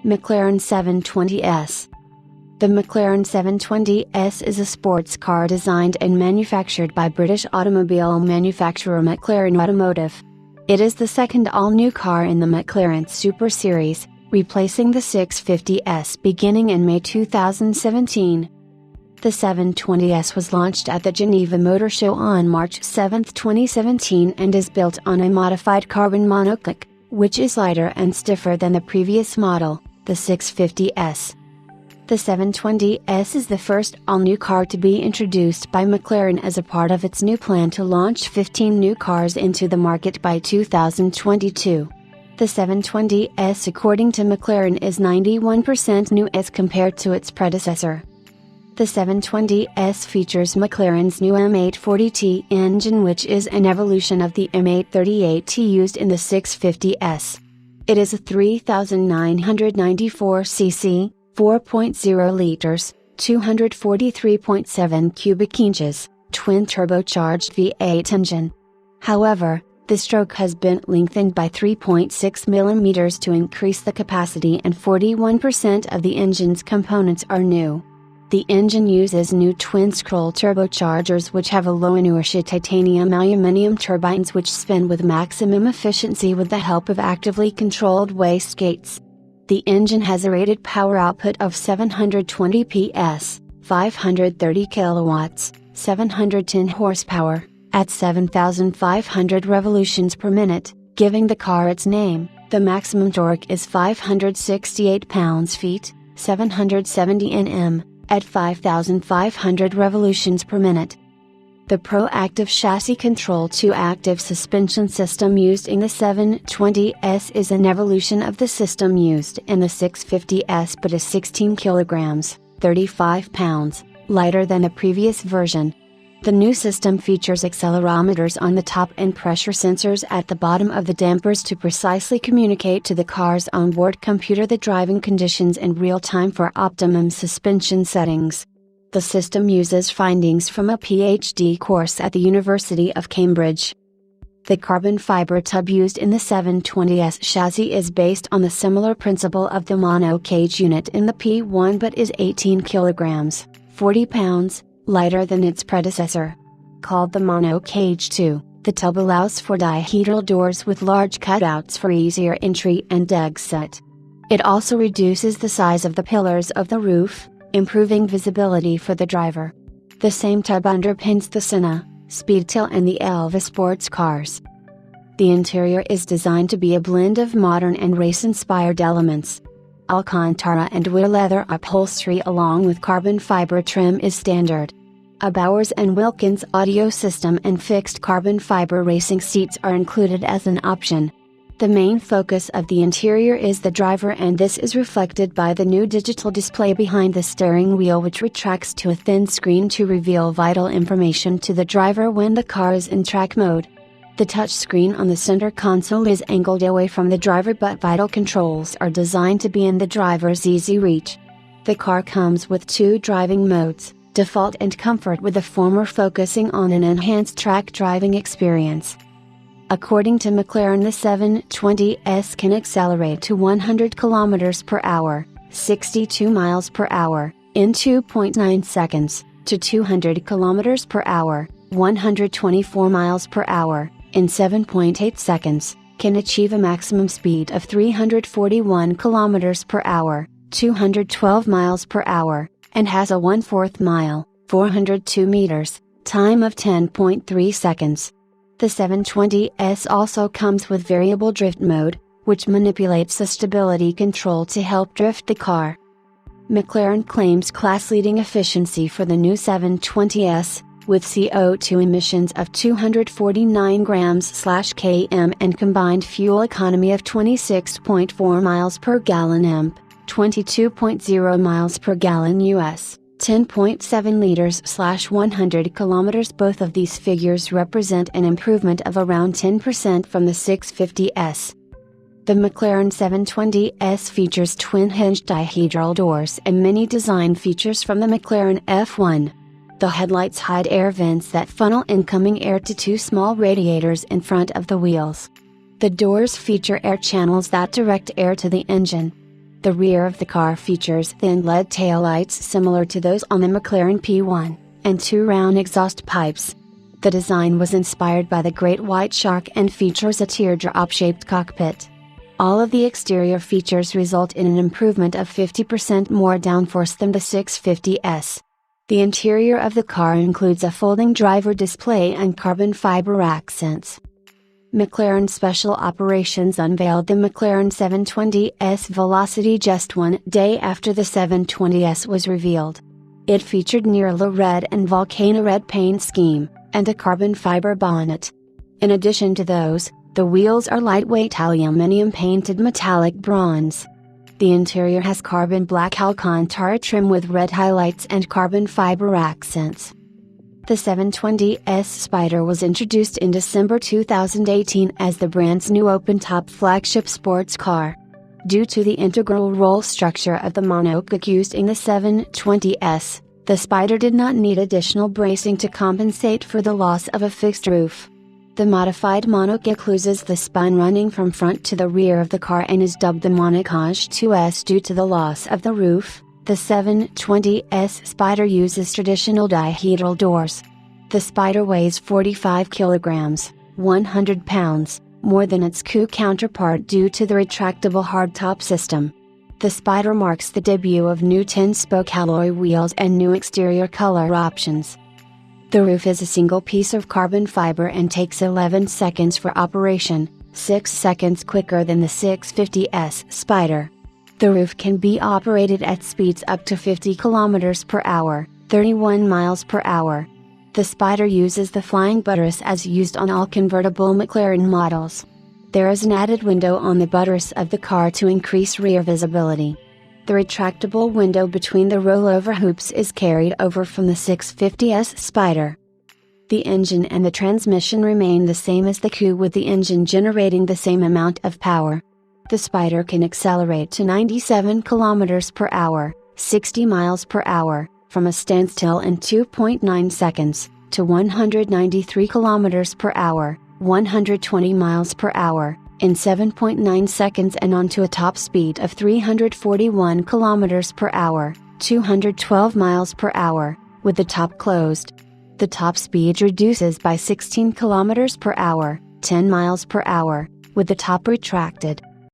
McLaren 720S. The McLaren 720S is a sports car designed and manufactured by British automobile manufacturer McLaren Automotive. It is the second all-new car in the McLaren Super Series, replacing the 650S beginning in May 2017. The 720S was launched at the Geneva Motor Show on March 7, 2017 and is built on a modified carbon monocoque, which is lighter and stiffer than the previous model, the 650S. The 720S is the first all-new car to be introduced by McLaren as a part of its new plan to launch 15 new cars into the market by 2022. The 720S, according to McLaren, is 91% new as compared to its predecessor. The 720S features McLaren's new M840T engine, which is an evolution of the M838T used in the 650S. It is a 3,994cc, 4.0 liters, 243.7 cubic inches, twin-turbocharged V8 engine. However, the stroke has been lengthened by 3.6 mm to increase the capacity, and 41% of the engine's components are new. The engine uses new twin-scroll turbochargers which have a low-inertia titanium aluminum turbines which spin with maximum efficiency with the help of actively controlled wastegates. The engine has a rated power output of 720 PS, 530 kilowatts, 710 horsepower, at 7,500 revolutions per minute, giving the car its name. The maximum torque is 568 pounds-feet, 770 Nm, at 5,500 revolutions per minute. The Proactive Chassis Control 2-active suspension system used in the 720S is an evolution of the system used in the 650S but is 16 kilograms, 35 pounds, lighter than the previous version. The new system features accelerometers on the top and pressure sensors at the bottom of the dampers to precisely communicate to the car's onboard computer the driving conditions in real time for optimum suspension settings. The system uses findings from a PhD course at the University of Cambridge. The carbon fiber tub used in the 720S chassis is based on the similar principle of the monocage unit in the P1 but is 18 kilograms, 40 pounds, lighter than its predecessor. Called the monocage 2, the tub allows for dihedral doors with large cutouts for easier entry and exit. It also reduces the size of the pillars of the roof, improving visibility for the driver. The same tub underpins the Senna, Speedtail and the Elva sports cars. The interior is designed to be a blend of modern and race-inspired elements. Alcantara and wood leather upholstery along with carbon fiber trim is standard. A Bowers & Wilkins audio system and fixed carbon fiber racing seats are included as an option. The main focus of the interior is the driver, and this is reflected by the new digital display behind the steering wheel, which retracts to a thin screen to reveal vital information to the driver when the car is in track mode. The touchscreen on the center console is angled away from the driver, but vital controls are designed to be in the driver's easy reach. The car comes with 2 driving modes, Default and Comfort, with the former focusing on an enhanced track driving experience. According to McLaren, the 720S can accelerate to 100 km per hour, 62 miles per hour, in 2.9 seconds, to 200 km per hour, 124 miles per hour, in 7.8 seconds, can achieve a maximum speed of 341 km per hour, 212 miles per hour, and has a 1/4 mile, 402 meters, time of 10.3 seconds. The 720S also comes with variable drift mode, which manipulates the stability control to help drift the car. McLaren claims class-leading efficiency for the new 720S, with CO2 emissions of 249 grams/km and combined fuel economy of 26.4 miles per gallon (EMP), 22.0 miles per gallon US. 10.7 liters/100 kilometers. Both of these figures represent an improvement of around 10% from the 650S. The McLaren 720S features twin-hinged dihedral doors and many design features from the McLaren F1. The headlights hide air vents that funnel incoming air to 2 small radiators in front of the wheels. The doors feature air channels that direct air to the engine. The rear of the car features thin LED taillights similar to those on the McLaren P1, and two round exhaust pipes. The design was inspired by the Great White Shark and features a teardrop-shaped cockpit. All of the exterior features result in an improvement of 50% more downforce than the 650S. The interior of the car includes a folding driver display and carbon fiber accents. McLaren Special Operations unveiled the McLaren 720S Velocity just one day after the 720S was revealed. It featured Nearla red and Volcano red paint scheme, and a carbon fiber bonnet. In addition to those, the wheels are lightweight aluminum painted metallic bronze. The interior has carbon black Alcantara trim with red highlights and carbon fiber accents. The 720S Spider was introduced in December 2018 as the brand's new open-top flagship sports car. Due to the integral roll structure of the monocoque used in the 720S, the Spider did not need additional bracing to compensate for the loss of a fixed roof. The modified monocoque loses the spine running from front to the rear of the car and is dubbed the Monocoque 2S due to the loss of the roof. The 720S Spider uses traditional dihedral doors. The Spider weighs 45 kilograms, 100 pounds, more than its coupe counterpart due to the retractable hardtop system. The Spider marks the debut of new 10-spoke alloy wheels and new exterior color options. The roof is a single piece of carbon fiber and takes 11 seconds for operation, 6 seconds quicker than the 650S Spider. The roof can be operated at speeds up to 50 km per hour, 31 miles per hour. The Spider uses the flying buttress as used on all convertible McLaren models. There is an added window on the buttress of the car to increase rear visibility. The retractable window between the rollover hoops is carried over from the 650S Spider. The engine and the transmission remain the same as the coupe, with the engine generating the same amount of power. The Spider can accelerate to 97 km per hour, 60 miles per hour, from a standstill in 2.9 seconds, to 193 km per hour, 120 miles per hour, in 7.9 seconds, and onto a top speed of 341 km per hour, 212 miles per hour, with the top closed. The top speed reduces by 16 km per hour, 10 miles per hour, with the top retracted.